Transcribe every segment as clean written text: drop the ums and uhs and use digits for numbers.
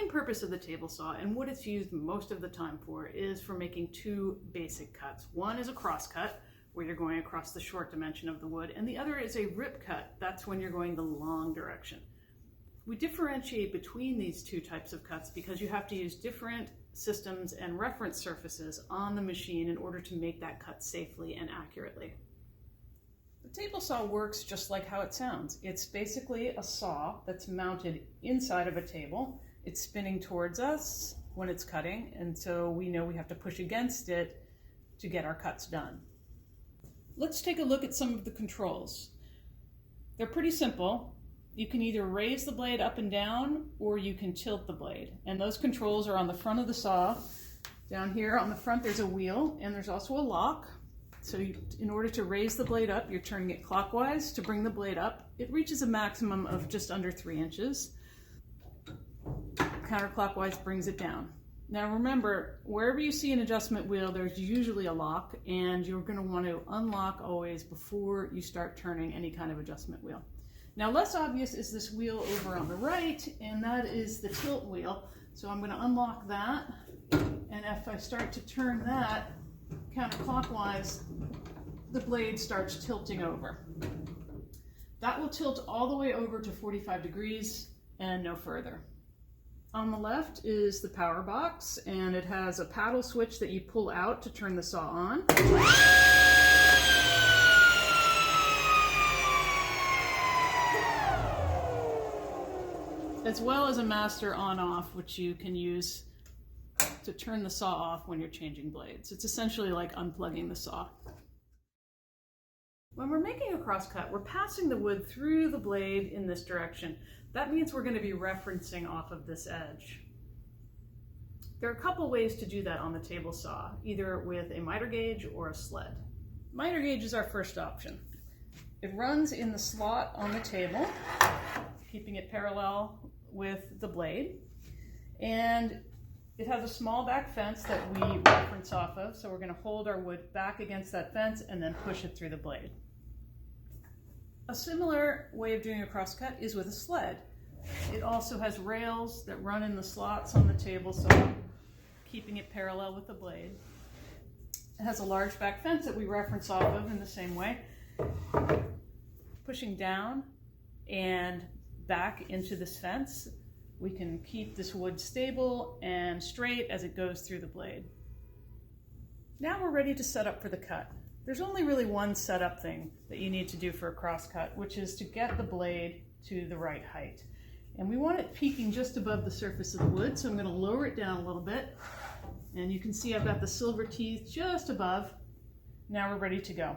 main purpose of the table saw and what it's used most of the time for is for making two basic cuts. One is a cross cut, where you're going across the short dimension of the wood, and the other is a rip cut. That's when you're going the long direction. We differentiate between these two types of cuts because you have to use different systems and reference surfaces on the machine in order to make that cut safely and accurately. The table saw works just like how it sounds. It's basically a saw that's mounted inside of a table. It's spinning towards us when it's cutting, and so we know we have to push against it to get our cuts done. Let's take a look at some of the controls. They're pretty simple. You can either raise the blade up and down, or you can tilt the blade. And those controls are on the front of the saw. Down here on the front there's a wheel, and there's also a lock. So in order to raise the blade up, you're turning it clockwise to bring the blade up. It reaches a maximum of just under 3 inches. Counterclockwise brings it down. Now remember, wherever you see an adjustment wheel, there's usually a lock, and you're going to want to unlock always before you start turning any kind of adjustment wheel. Now less obvious is this wheel over on the right, and that is the tilt wheel. So I'm going to unlock that, and if I start to turn that counterclockwise, the blade starts tilting over. That will tilt all the way over to 45 degrees and no further. On the left is the power box, and it has a paddle switch that you pull out to turn the saw on. As well as a master on-off, which you can use to turn the saw off when you're changing blades. It's essentially like unplugging the saw. When we're making a crosscut, we're passing the wood through the blade in this direction. That means we're going to be referencing off of this edge. There are a couple ways to do that on the table saw, either with a miter gauge or a sled. Miter gauge is our first option. It runs in the slot on the table, keeping it parallel with the blade, and it has a small back fence that we reference off of, so we're going to hold our wood back against that fence and then push it through the blade. A similar way of doing a crosscut is with a sled. It also has rails that run in the slots on the table saw, keeping it parallel with the blade. It has a large back fence that we reference off of in the same way. Pushing down and back into this fence, we can keep this wood stable and straight as it goes through the blade. Now we're ready to set up for the cut. There's only really one setup thing that you need to do for a crosscut, which is to get the blade to the right height. And we want it peaking just above the surface of the wood, so I'm going to lower it down a little bit. And you can see I've got the silver teeth just above. Now we're ready to go.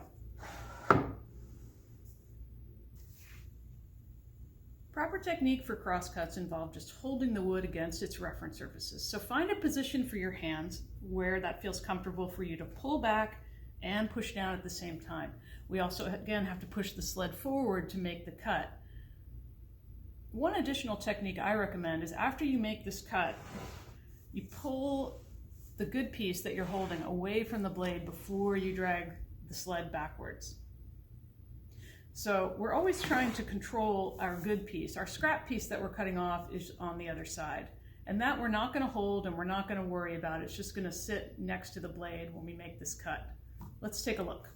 Proper technique for crosscuts involve just holding the wood against its reference surfaces. So find a position for your hands where that feels comfortable for you to pull back and push down at the same time. We also, again, have to push the sled forward to make the cut. One additional technique I recommend is after you make this cut, you pull the good piece that you're holding away from the blade before you drag the sled backwards. So we're always trying to control our good piece. Our scrap piece that we're cutting off is on the other side. And that we're not going to hold and we're not going to worry about. It's just going to sit next to the blade when we make this cut. Let's take a look.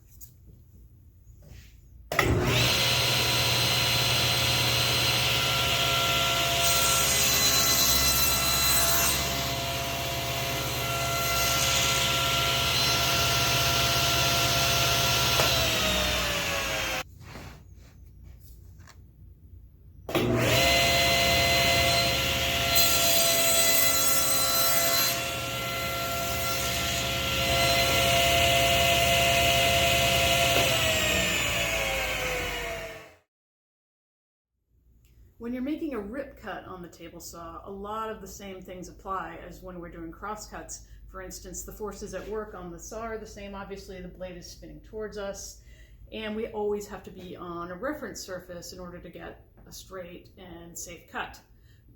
When you're making a rip cut on the table saw, a lot of the same things apply as when we're doing crosscuts. For instance, the forces at work on the saw are the same. Obviously, the blade is spinning towards us, and we always have to be on a reference surface in order to get a straight and safe cut.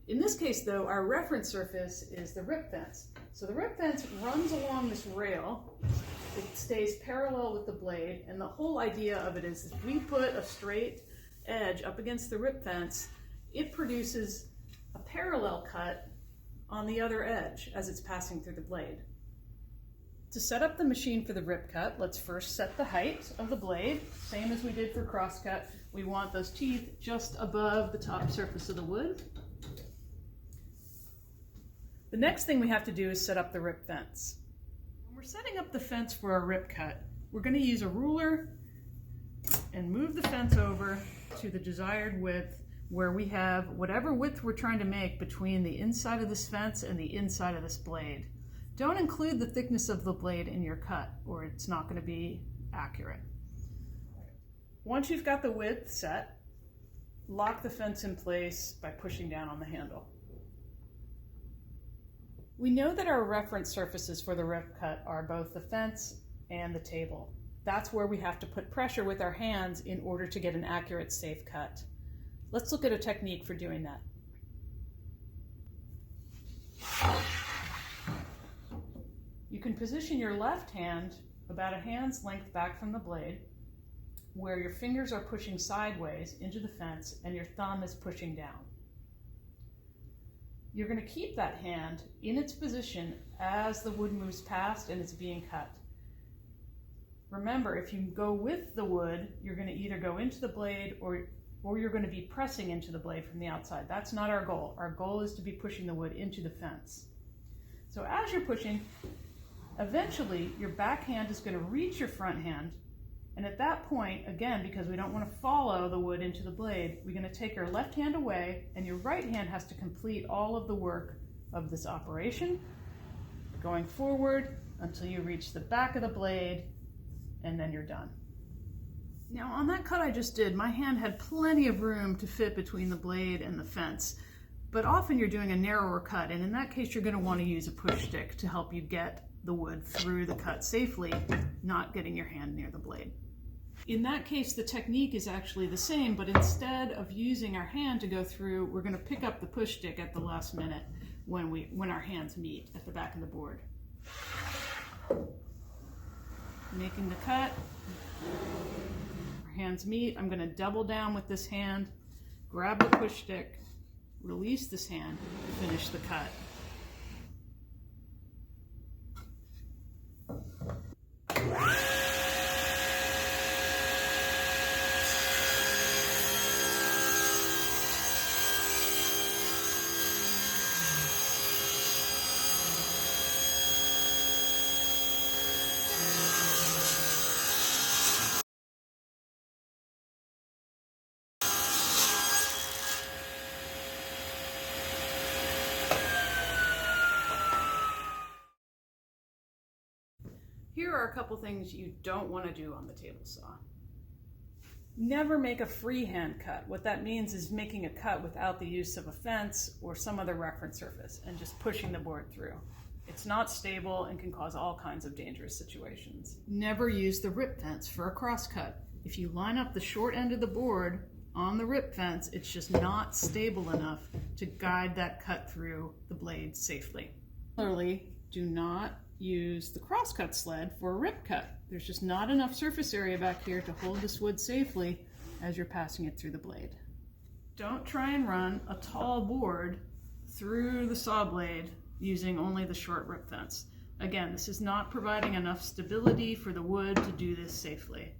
In this case, though, our reference surface is the rip fence. So the rip fence runs along this rail. It stays parallel with the blade, and the whole idea of it is if we put a straight edge up against the rip fence, it produces a parallel cut on the other edge as it's passing through the blade. To set up the machine for the rip cut, let's first set the height of the blade, same as we did for crosscut. We want those teeth just above the top surface of the wood. The next thing we have to do is set up the rip fence. When we're setting up the fence for our rip cut, we're going to use a ruler and move the fence over to the desired width, where we have whatever width we're trying to make between the inside of this fence and the inside of this blade. Don't include the thickness of the blade in your cut, or it's not going to be accurate. Once you've got the width set, lock the fence in place by pushing down on the handle. We know that our reference surfaces for the rip cut are both the fence and the table. That's where we have to put pressure with our hands in order to get an accurate, safe cut. Let's look at a technique for doing that. You can position your left hand about a hand's length back from the blade, where your fingers are pushing sideways into the fence and your thumb is pushing down. You're going to keep that hand in its position as the wood moves past and it's being cut. Remember, if you go with the wood, you're going to either go into the blade or you're going to be pressing into the blade from the outside. That's not our goal. Our goal is to be pushing the wood into the fence. So as you're pushing, eventually your back hand is going to reach your front hand, and at that point, again, because we don't want to follow the wood into the blade, we're going to take your left hand away and your right hand has to complete all of the work of this operation, going forward until you reach the back of the blade, and then you're done. Now on that cut I just did, my hand had plenty of room to fit between the blade and the fence, but often you're doing a narrower cut, and in that case you're going to want to use a push stick to help you get the wood through the cut safely, not getting your hand near the blade. In that case, the technique is actually the same, but instead of using our hand to go through, we're going to pick up the push stick at the last minute when our hands meet at the back of the board. Making the cut, our hands meet. I'm going to double down with this hand, grab the push stick, release this hand, finish the cut. Here are a couple things you don't want to do on the table saw. Never make a freehand cut. What that means is making a cut without the use of a fence or some other reference surface and just pushing the board through. It's not stable and can cause all kinds of dangerous situations. Never use the rip fence for a cross cut. If you line up the short end of the board on the rip fence, it's just not stable enough to guide that cut through the blade safely. Similarly, do not use the crosscut sled for a rip cut. There's just not enough surface area back here to hold this wood safely as you're passing it through the blade. Don't try and run a tall board through the saw blade using only the short rip fence. Again, this is not providing enough stability for the wood to do this safely.